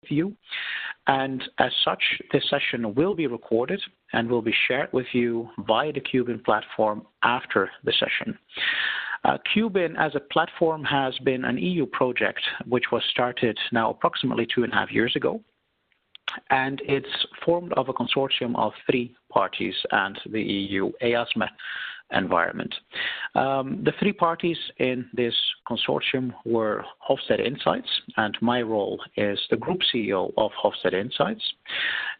you. And as such, this session will be recorded and will be shared with you via the Cubin platform after the session. Cubin as a platform has been an EU project which was started now approximately 2.5 years ago. And it's formed of a consortium of 3 parties and the EU EASME environment. The 3 parties in this consortium were Hofstede Insights, and my role is the group CEO of Hofstede Insights.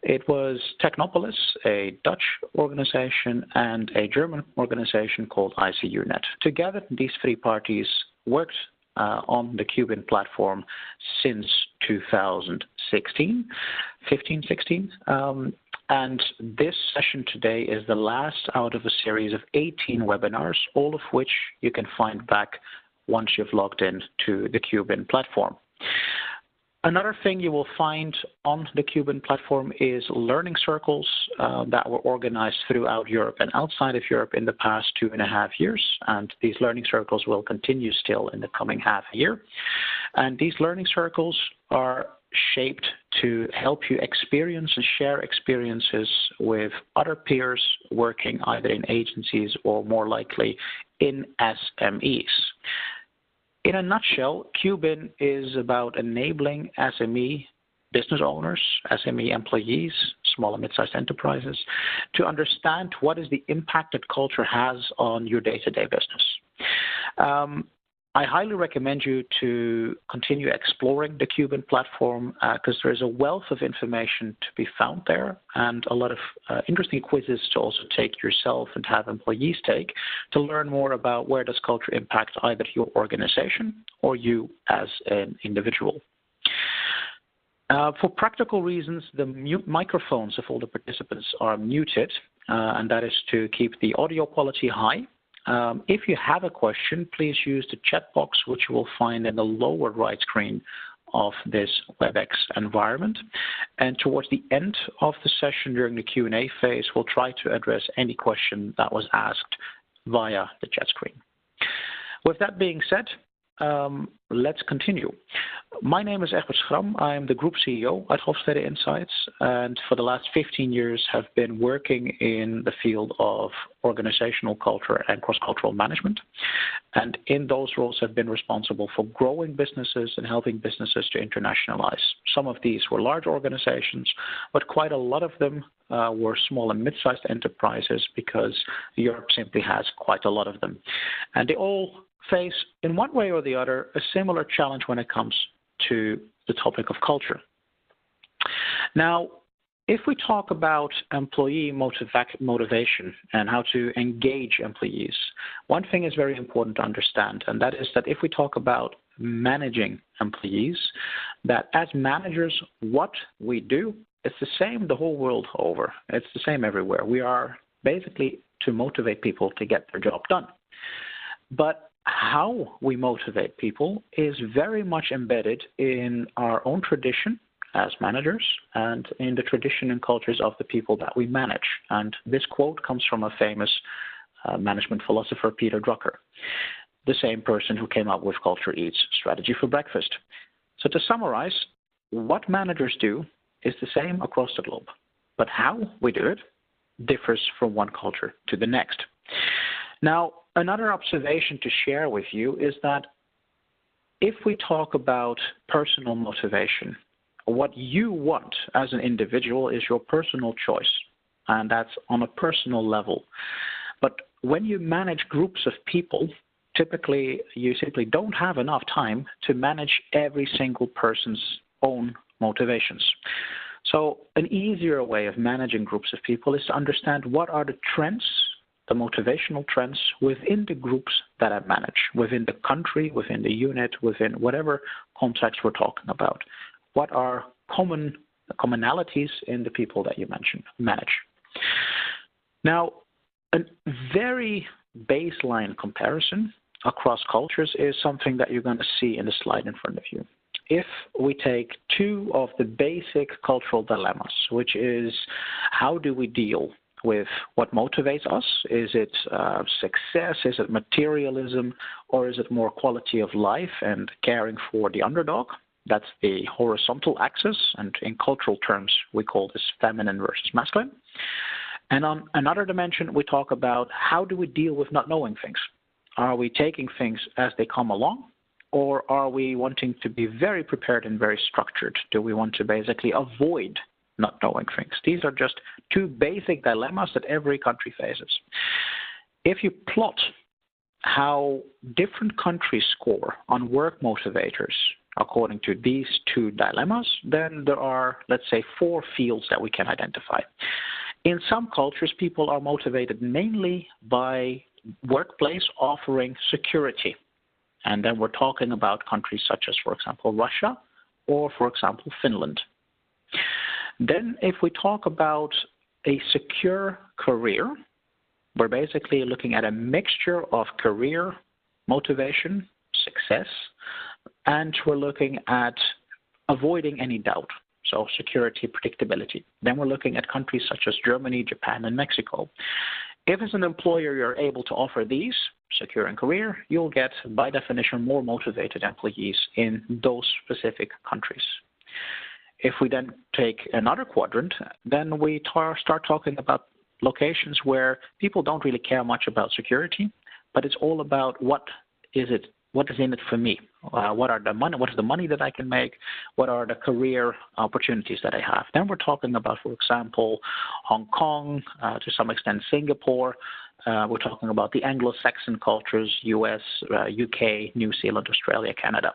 It was Technopolis, a Dutch organization, and a German organization called ICUNet. Together, these 3 parties worked on the Cubin platform since 2016, 16. And this session today is the last out of a series of 18 webinars, all of which you can find back once you've logged in to the Cubin platform. Another thing you will find on the Cubin platform is learning circles that were organized throughout Europe and outside of Europe in the past 2.5 years. And these learning circles will continue still in the coming half a year. And these learning circles are shaped to help you experience and share experiences with other peers working either in agencies or more likely in SMEs. In a nutshell, Cubin is about enabling SME business owners, SME employees, small and mid-sized enterprises, to understand what is the impact that culture has on your day-to-day business. I highly recommend you to continue exploring the Cubin platform because there is a wealth of information to be found there and a lot of interesting quizzes to also take yourself and have employees take to learn more about where does culture impact either your organization or you as an individual. For practical reasons, the microphones of all the participants are muted, and that is to keep the audio quality high. If you have a question, please use the chat box, which you will find in the lower right screen of this WebEx environment. And towards the end of the session during the Q&A phase, we'll try to address any question that was asked via the chat screen. With that being said, let's continue. My name is Egbert Schram. I am the Group CEO at Hofstede Insights, and for the last 15 years have been working in the field of organizational culture and cross-cultural management. And in those roles have been responsible for growing businesses and helping businesses to internationalize. Some of these were large organizations, but quite a lot of them were small and mid-sized enterprises because Europe simply has quite a lot of them. And they all face, in one way or the other, a similar challenge when it comes to the topic of culture. Now, if we talk about employee motivation and how to engage employees, one thing is very important to understand, and that is that if we talk about managing employees, that as managers, what we do is the same the whole world over. It's the same everywhere. We are basically to motivate people to get their job done. But how we motivate people is very much embedded in our own tradition as managers and in the tradition and cultures of the people that we manage. And this quote comes from a famous management philosopher, Peter Drucker, the same person who came up with Culture Eats Strategy for Breakfast. So to summarize, what managers do is the same across the globe, but how we do it differs from one culture to the next. Now, another observation to share with you is that if we talk about personal motivation, what you want as an individual is your personal choice, and that's on a personal level. But when you manage groups of people, typically you simply don't have enough time to manage every single person's own motivations. So an easier way of managing groups of people is to understand what are the trends, the motivational trends within the groups that I manage, within the country, within the unit, within whatever context we're talking about. What are commonalities in the people that you manage? Now, a very baseline comparison across cultures is something that you're going to see in the slide in front of you. If we take 2 of the basic cultural dilemmas, which is how do we deal with what motivates us? Is it success? Is it materialism? Or is it more quality of life and caring for the underdog? That's the horizontal axis, and in cultural terms, we call this feminine versus masculine. And on another dimension, we talk about how do we deal with not knowing things? Are we taking things as they come along, or are we wanting to be very prepared and very structured? Do we want to basically avoid not knowing things? These are just two basic dilemmas that every country faces. If you plot how different countries score on work motivators according to these two dilemmas, then there are, let's say, 4 fields that we can identify. In some cultures, people are motivated mainly by workplace offering security. And then we're talking about countries such as, for example, Russia or, for example, Finland. Then if we talk about a secure career, we're basically looking at a mixture of career motivation, success, and we're looking at avoiding any doubt, so security, predictability. Then we're looking at countries such as Germany, Japan, and Mexico. If as an employer you're able to offer these, secure and career, you'll get, by definition, more motivated employees in those specific countries. If we then take another quadrant, then we start talking about locations where people don't really care much about security, but it's all about what is in it for me? What is the money that I can make? What are the career opportunities that I have? Then we're talking about, for example, Hong Kong, to some extent Singapore. We're talking about the Anglo-Saxon cultures, US, UK, New Zealand, Australia, Canada.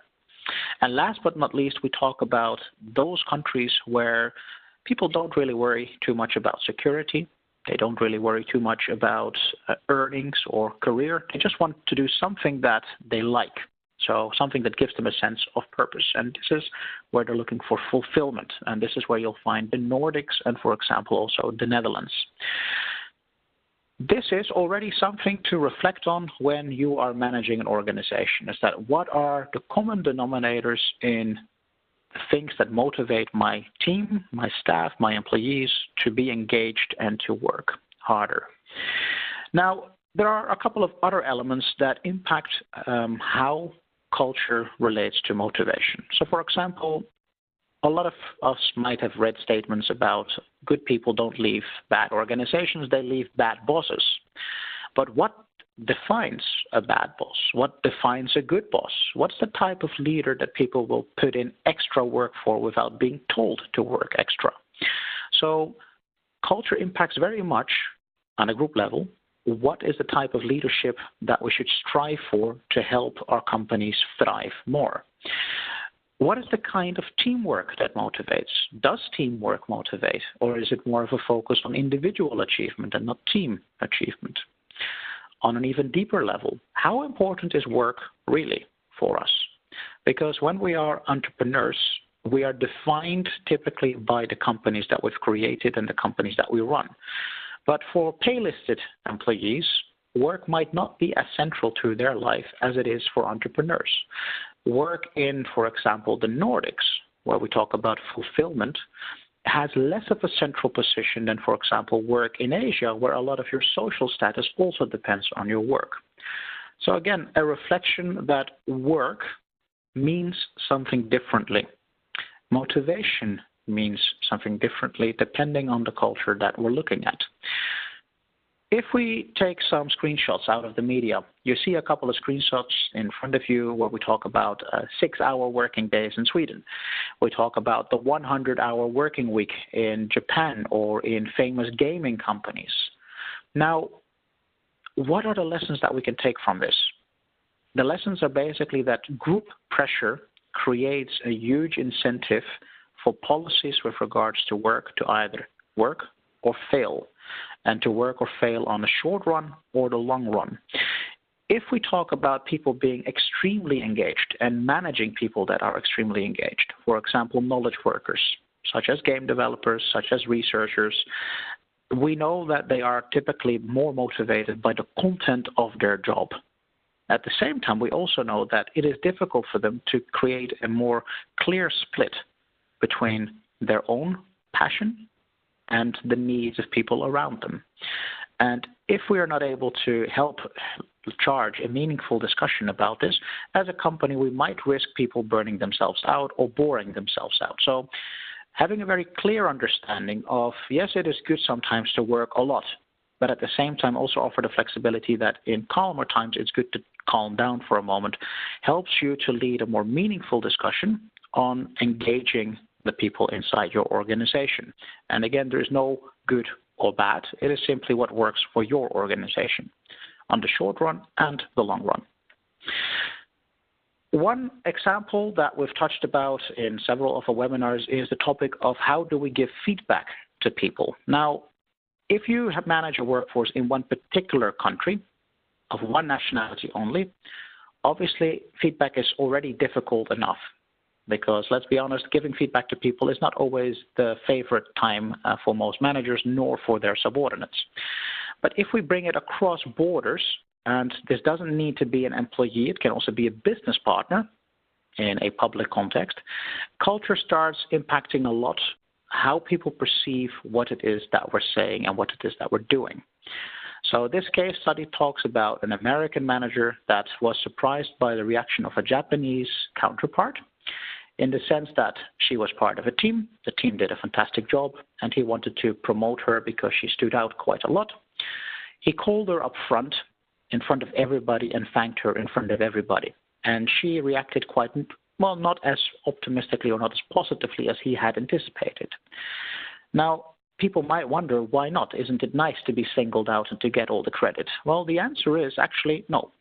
And last but not least, we talk about those countries where people don't really worry too much about security. They don't really worry too much about earnings or career. They just want to do something that they like, so something that gives them a sense of purpose. And this is where they're looking for fulfillment. And this is where you'll find the Nordics and, for example, also the Netherlands. This is already something to reflect on when you are managing an organization, is that what are the common denominators in things that motivate my team, my staff, my employees to be engaged and to work harder. Now, there are a couple of other elements that impact how culture relates to motivation. So, for example, a lot of us might have read statements about good people don't leave bad organizations, they leave bad bosses. But what defines a bad boss? What defines a good boss? What's the type of leader that people will put in extra work for without being told to work extra? So culture impacts very much on a group level. What is the type of leadership that we should strive for to help our companies thrive more? What is the kind of teamwork that motivates? Does teamwork motivate, or is it more of a focus on individual achievement and not team achievement? On an even deeper level, how important is work really for us? Because when we are entrepreneurs, we are defined typically by the companies that we've created and the companies that we run. But for pay-listed employees, work might not be as central to their life as it is for entrepreneurs. Work in, for example, the Nordics, where we talk about fulfillment, has less of a central position than, for example, work in Asia, where a lot of your social status also depends on your work. So again, a reflection that work means something differently. Motivation means something differently depending on the culture that we're looking at. If we take some screenshots out of the media, you see a couple of screenshots in front of you where we talk about 6-hour working days in Sweden. We talk about the 100-hour working week in Japan or in famous gaming companies. Now, what are the lessons that we can take from this? The lessons are basically that group pressure creates a huge incentive for policies with regards to work to either work or fail, and to work or fail on the short run or the long run. If we talk about people being extremely engaged and managing people that are extremely engaged, for example, knowledge workers, such as game developers, such as researchers, we know that they are typically more motivated by the content of their job. At the same time, we also know that it is difficult for them to create a more clear split between their own passion and the needs of people around them. And if we are not able to help charge a meaningful discussion about this, as a company, we might risk people burning themselves out or boring themselves out. So having a very clear understanding of, yes, it is good sometimes to work a lot, but at the same time also offer the flexibility that in calmer times it's good to calm down for a moment, helps you to lead a more meaningful discussion on engaging the people inside your organization. And again, there is no good or bad. It is simply what works for your organization on the short run and the long run. One example that we've touched about in several of our webinars is the topic of how do we give feedback to people. Now, if you have managed a workforce in one particular country of one nationality only, obviously feedback is already difficult enough because, let's be honest, giving feedback to people is not always the favorite time for most managers nor for their subordinates. But if we bring it across borders, and this doesn't need to be an employee, it can also be a business partner in a public context, culture starts impacting a lot how people perceive what it is that we're saying and what it is that we're doing. So this case study talks about an American manager that was surprised by the reaction of a Japanese counterpart in the sense that she was part of a team, the team did a fantastic job, and he wanted to promote her because she stood out quite a lot. He called her up front, in front of everybody, and thanked her in front of everybody. And she reacted quite, well, not as optimistically or not as positively as he had anticipated. Now, people might wonder, why not? Isn't it nice to be singled out and to get all the credit? Well, the answer is actually no.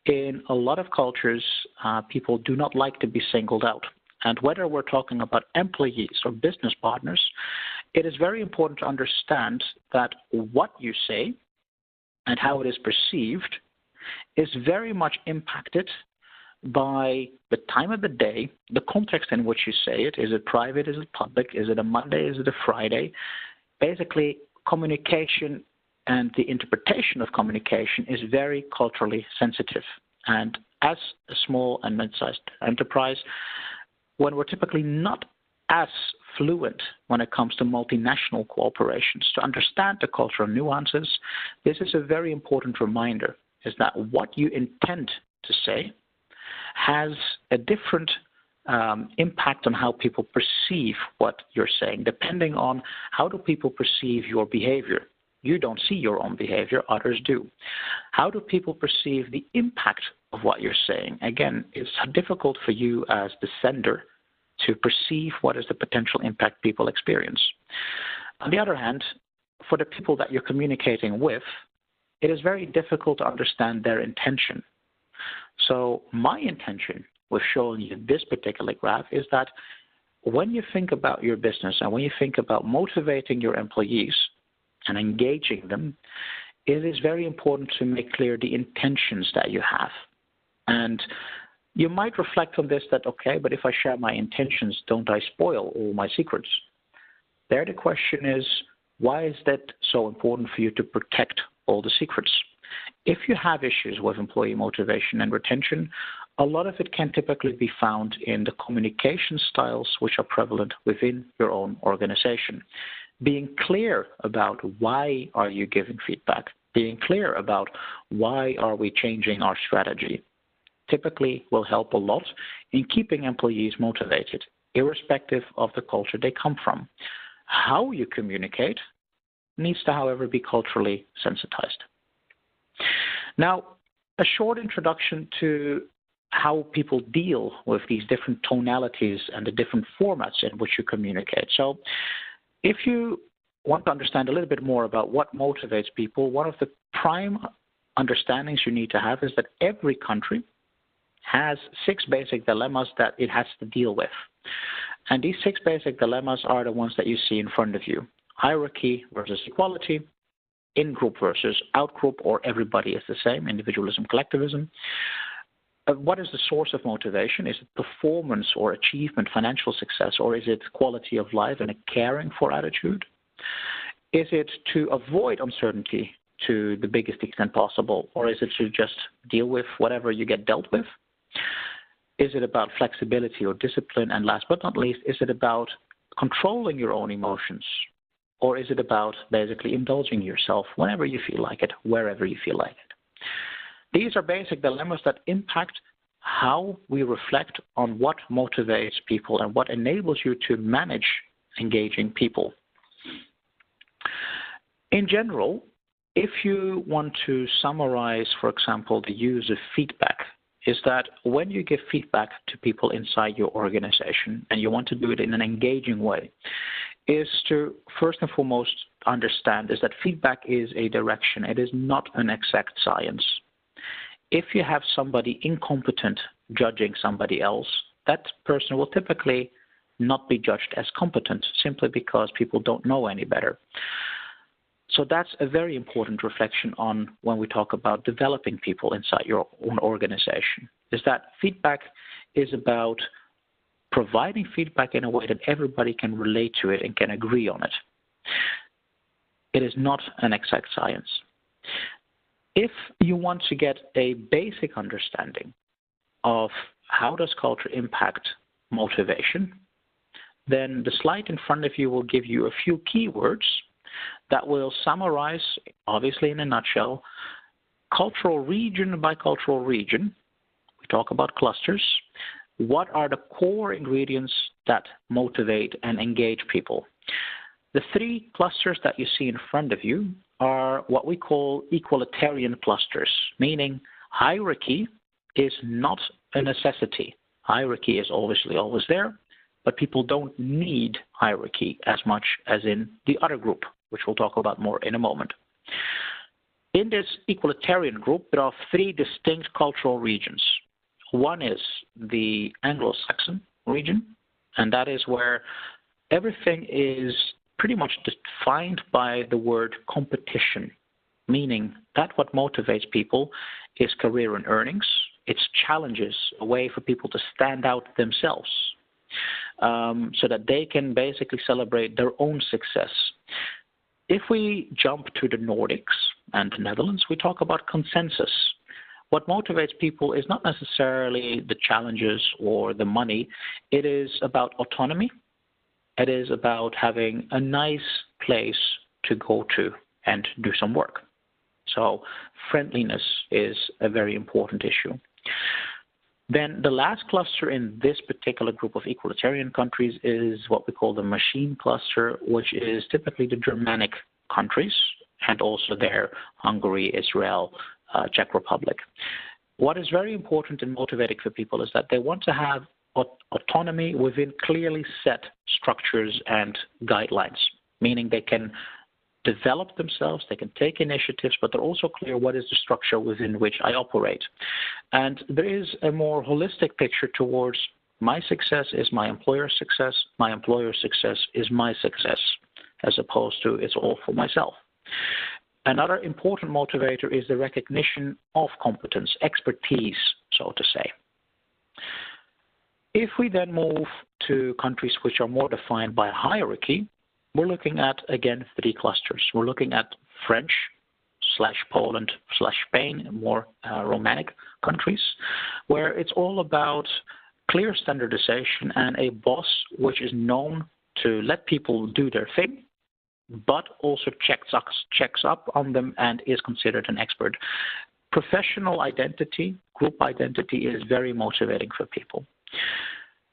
In a lot of cultures, people do not like to be singled out. And whether we're talking about employees or business partners, it is very important to understand that what you say and how it is perceived is very much impacted by the time of the day, the context in which you say it. Is it private? Is it public? Is it a Monday? Is it a Friday? Basically, communication and the interpretation of communication is very culturally sensitive. And as a small and mid-sized enterprise, when we're typically not as fluent when it comes to multinational cooperations, to understand the cultural nuances, this is a very important reminder, is that what you intend to say has a different impact on how people perceive what you're saying, depending on how do people perceive your behavior. You don't see your own behavior, others do. How do people perceive the impact of what you're saying? Again, it's difficult for you as the sender to perceive what is the potential impact people experience. On the other hand, for the people that you're communicating with, it is very difficult to understand their intention. So my intention with showing you this particular graph is that when you think about your business and when you think about motivating your employees and engaging them, it is very important to make clear the intentions that you have. And you might reflect on this that, okay, but if I share my intentions, don't I spoil all my secrets? There the question is, why is that so important for you to protect all the secrets? If you have issues with employee motivation and retention, a lot of it can typically be found in the communication styles which are prevalent within your own organization. Being clear about why are you giving feedback, being clear about why are we changing our strategy, typically will help a lot in keeping employees motivated, irrespective of the culture they come from. How you communicate needs to, however, be culturally sensitized. Now, a short introduction to how people deal with these different tonalities and the different formats in which you communicate. So if you want to understand a little bit more about what motivates people, one of the prime understandings you need to have is that every country has 6 basic dilemmas that it has to deal with. And these 6 basic dilemmas are the ones that you see in front of you. Hierarchy versus equality, in-group versus out-group, or everybody is the same, individualism, collectivism. What is the source of motivation? Is it performance or achievement, financial success, or is it quality of life and a caring for attitude? Is it to avoid uncertainty to the biggest extent possible, or is it to just deal with whatever you get dealt with? Is it about flexibility or discipline? And last but not least, is it about controlling your own emotions? or is it about basically indulging yourself whenever you feel like it, wherever you feel like it? These are basic dilemmas that impact how we reflect on what motivates people and what enables you to manage engaging people. In general, if you want to summarize, for example, the use of feedback, is that when you give feedback to people inside your organization and you want to do it in an engaging way, is to first and foremost understand is that feedback is a direction. It is not an exact science. If you have somebody incompetent judging somebody else, that person will typically not be judged as competent simply because people don't know any better. So that's a very important reflection on when we talk about developing people inside your own organization, is that feedback is about providing feedback in a way that everybody can relate to it and can agree on it. It is not an exact science. If you want to get a basic understanding of how does culture impact motivation, then the slide in front of you will give you a few keywords that will summarize, obviously in a nutshell, cultural region by cultural region. We talk about clusters. What are the core ingredients that motivate and engage people? The three clusters that you see in front of you are what we call equalitarian clusters, meaning hierarchy is not a necessity. Hierarchy is obviously always there, but people don't need hierarchy as much as in the other group, which we'll talk about more in a moment. In this equalitarian group, there are three distinct cultural regions. One is the Anglo-Saxon region, and that is where everything is pretty much defined by the word competition, meaning that what motivates people is career and earnings. It's challenges, a way for people to stand out themselves so that they can basically celebrate their own success. If we jump to the Nordics and the Netherlands, we talk about consensus. What motivates people is not necessarily the challenges or the money. It is about autonomy. It is about having a nice place to go to and do some work. So friendliness is a very important issue. Then the last cluster in this particular group of equalitarian countries is what we call the machine cluster, which is typically the Germanic countries, and also there Hungary, Israel, Czech Republic. What is very important and motivating for people is that they want to have autonomy within clearly set structures and guidelines, meaning they can develop themselves, they can take initiatives, but they're also clear what is the structure within which I operate. And there is a more holistic picture towards my success is my employer's success is my success, as opposed to it's all for myself. Another important motivator is the recognition of competence, expertise, so to say. If we then move to countries which are more defined by hierarchy, we're looking at, again, three clusters. We're looking at French/Poland/Spain, more Romanic countries, where it's all about clear standardization and a boss which is known to let people do their thing, but also checks up on them and is considered an expert. Professional identity, group identity is very motivating for people.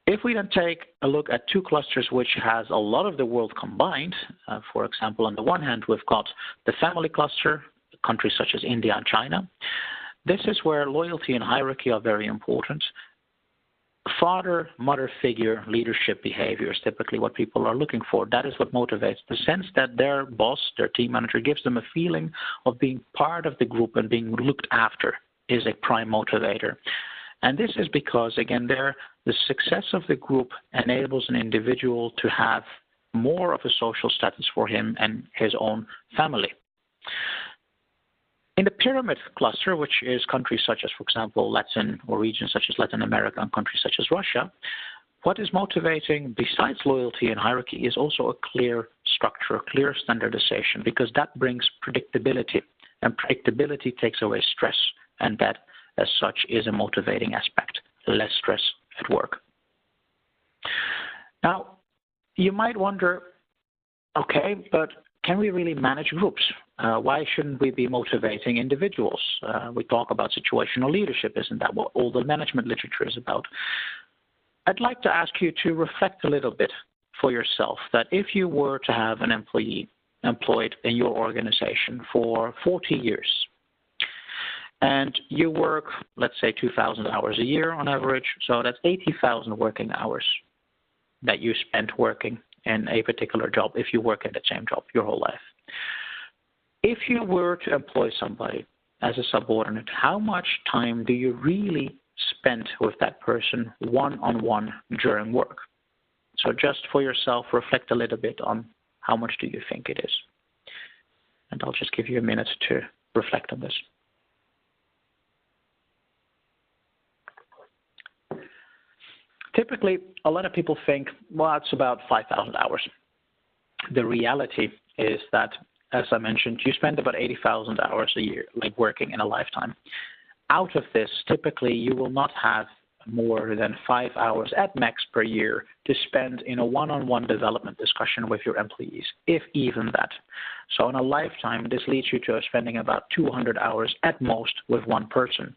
If we then take a look at two clusters which has a lot of the world combined, for example, on the one hand, we've got the family cluster, countries such as India and China. This is where loyalty and hierarchy are very important. Father, mother figure, leadership behavior is typically what people are looking for. That is what motivates. The sense that their boss, their team manager, gives them a feeling of being part of the group and being looked after is a prime motivator. And this is because, again, the success of the group enables an individual to have more of a social status for him and his own family. In the pyramid cluster, which is countries such as, for example, regions such as Latin America and countries such as Russia, what is motivating besides loyalty and hierarchy is also a clear structure, a clear standardization, because that brings predictability, and predictability takes away stress, and that as such is a motivating aspect, less stress at work. Now, you might wonder, Okay, but can we really manage groups? Why shouldn't we be motivating individuals? We talk about situational leadership. Isn't that what all the management literature is about? I'd like to ask you to reflect a little bit for yourself that if you were to have an employee employed in your organization for 40 years, and you work, let's say, 2,000 hours a year on average, so that's 80,000 working hours that you spent working in a particular job if you work in the same job your whole life. If you were to employ somebody as a subordinate, how much time do you really spend with that person one-on-one during work? So just for yourself, reflect a little bit on how much do you think it is. And I'll just give you a minute to reflect on this. Typically, a lot of people think, well, it's about 5,000 hours. The reality is that, as I mentioned, you spend about 80,000 hours a year, like working in a lifetime. Out of this, typically, you will not have more than 5 hours at max per year to spend in a one-on-one development discussion with your employees, if even that. So in a lifetime, this leads you to spending about 200 hours at most with one person.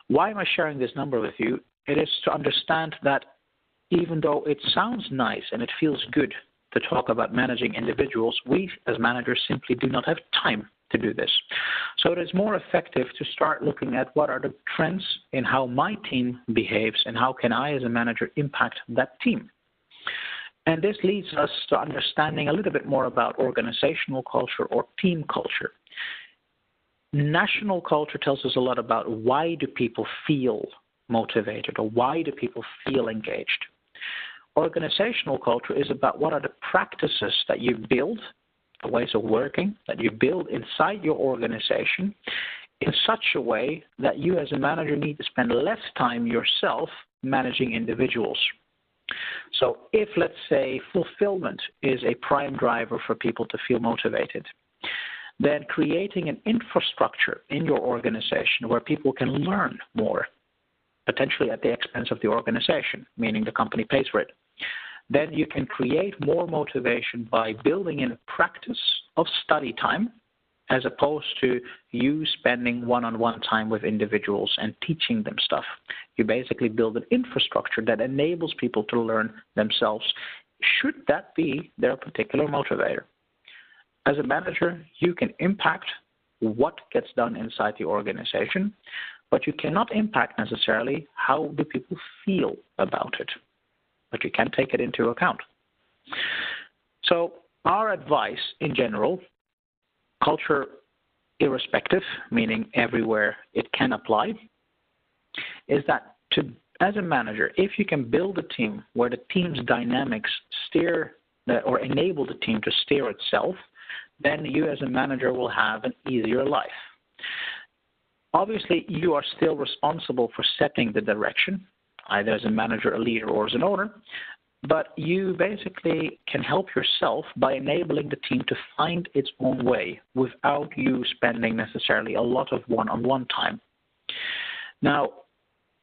Why am I sharing this number with you? It is to understand that even though it sounds nice and it feels good to talk about managing individuals, we as managers simply do not have time to do this. So it is more effective to start looking at what are the trends in how my team behaves and how can I as a manager impact that team. And this leads us to understanding a little bit more about organizational culture or team culture. National culture tells us a lot about why do people feel motivated or why do people feel engaged. Organizational culture is about what are the practices that you build, the ways of working that you build inside your organization in such a way that you as a manager need to spend less time yourself managing individuals. So if, let's say, fulfillment is a prime driver for people to feel motivated, then creating an infrastructure in your organization where people can learn more, potentially at the expense of the organization, meaning the company pays for it, then you can create more motivation by building in a practice of study time as opposed to you spending one-on-one time with individuals and teaching them stuff. You basically build an infrastructure that enables people to learn themselves, should that be their particular motivator. As a manager, you can impact what gets done inside the organization, but you cannot impact necessarily how do people feel about it. But you can take it into account. So our advice in general, culture irrespective, meaning everywhere it can apply, is that as a manager, if you can build a team where the team's dynamics steer or enable the team to steer itself, then you as a manager will have an easier life. Obviously, you are still responsible for setting the direction, either as a manager, a leader, or as an owner, but you basically can help yourself by enabling the team to find its own way without you spending necessarily a lot of one-on-one time. Now,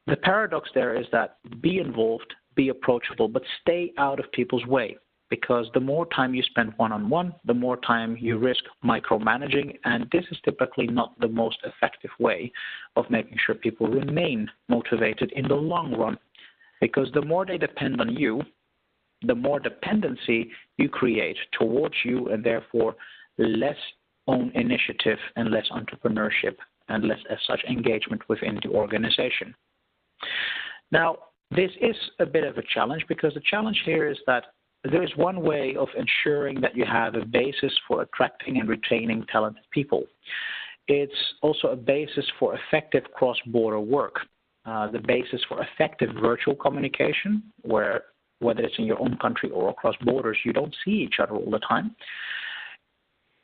the paradox there is that be involved, be approachable, but stay out of people's way, because the more time you spend one-on-one, the more time you risk micromanaging, and this is typically not the most effective way of making sure people remain motivated in the long run, because the more they depend on you, the more dependency you create towards you, and therefore less own initiative and less entrepreneurship and less as such engagement within the organization. Now, this is a bit of a challenge, because the challenge here is that there is one way of ensuring that you have a basis for attracting and retaining talented people. It's also a basis for effective cross-border work, the basis for effective virtual communication, where whether it's in your own country or across borders, you don't see each other all the time.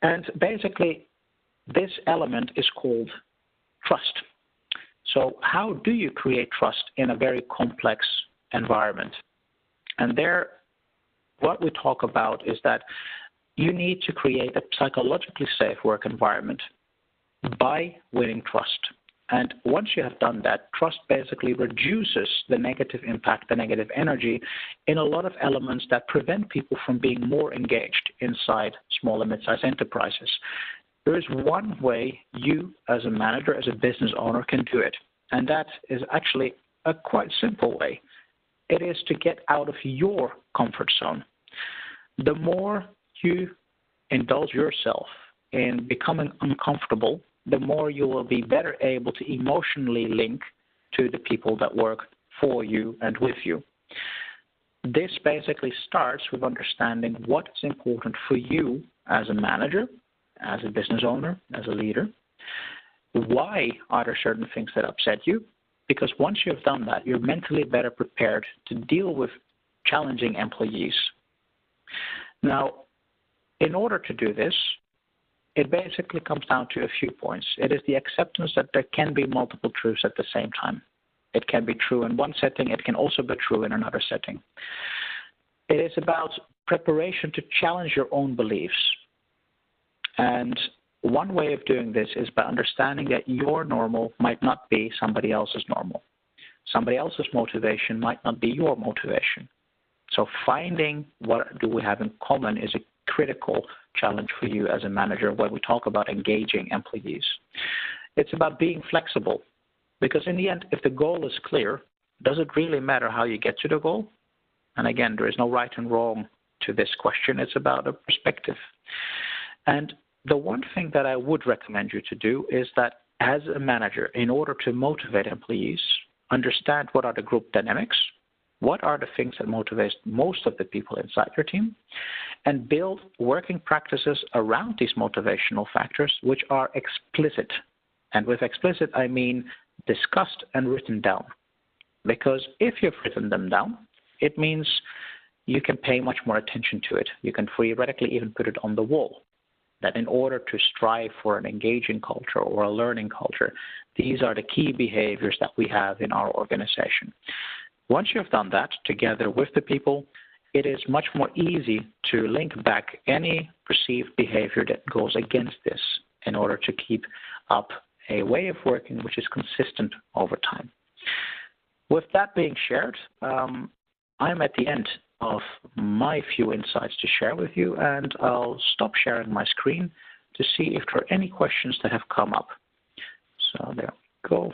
And basically, this element is called trust. So how do you create trust in a very complex environment? And there, what we talk about is that you need to create a psychologically safe work environment by winning trust. And once you have done that, trust basically reduces the negative impact, the negative energy in a lot of elements that prevent people from being more engaged inside small and mid-sized enterprises. There is one way you as a manager, as a business owner can do it, and that is actually a quite simple way. It is to get out of your comfort zone. The more you indulge yourself in becoming uncomfortable, the more you will be better able to emotionally link to the people that work for you and with you. This basically starts with understanding what is important for you as a manager, as a business owner, as a leader. Why are there certain things that upset you? Because once you've done that, you're mentally better prepared to deal with challenging employees. Now, in order to do this, it basically comes down to a few points. It is the acceptance that there can be multiple truths at the same time. It can be true in one setting. It can also be true in another setting. It is about preparation to challenge your own beliefs. And one way of doing this is by understanding that your normal might not be somebody else's normal. Somebody else's motivation might not be your motivation. So finding what do we have in common is a critical challenge for you as a manager when we talk about engaging employees. It's about being flexible, because in the end, if the goal is clear, does it really matter how you get to the goal? And again, there is no right and wrong to this question. It's about a perspective. And the one thing that I would recommend you to do is that as a manager, in order to motivate employees, understand what are the group dynamics, what are the things that motivate most of the people inside your team, and build working practices around these motivational factors which are explicit. And with explicit, I mean discussed and written down. Because if you've written them down, it means you can pay much more attention to it. You can theoretically even put it on the wall. That in order to strive for an engaging culture or a learning culture, these are the key behaviors that we have in our organization. Once you've done that together with the people, it is much more easy to link back any perceived behavior that goes against this in order to keep up a way of working which is consistent over time. With that being shared, I'm at the end of my few insights to share with you, and I'll stop sharing my screen to see if there are any questions that have come up. So there we go.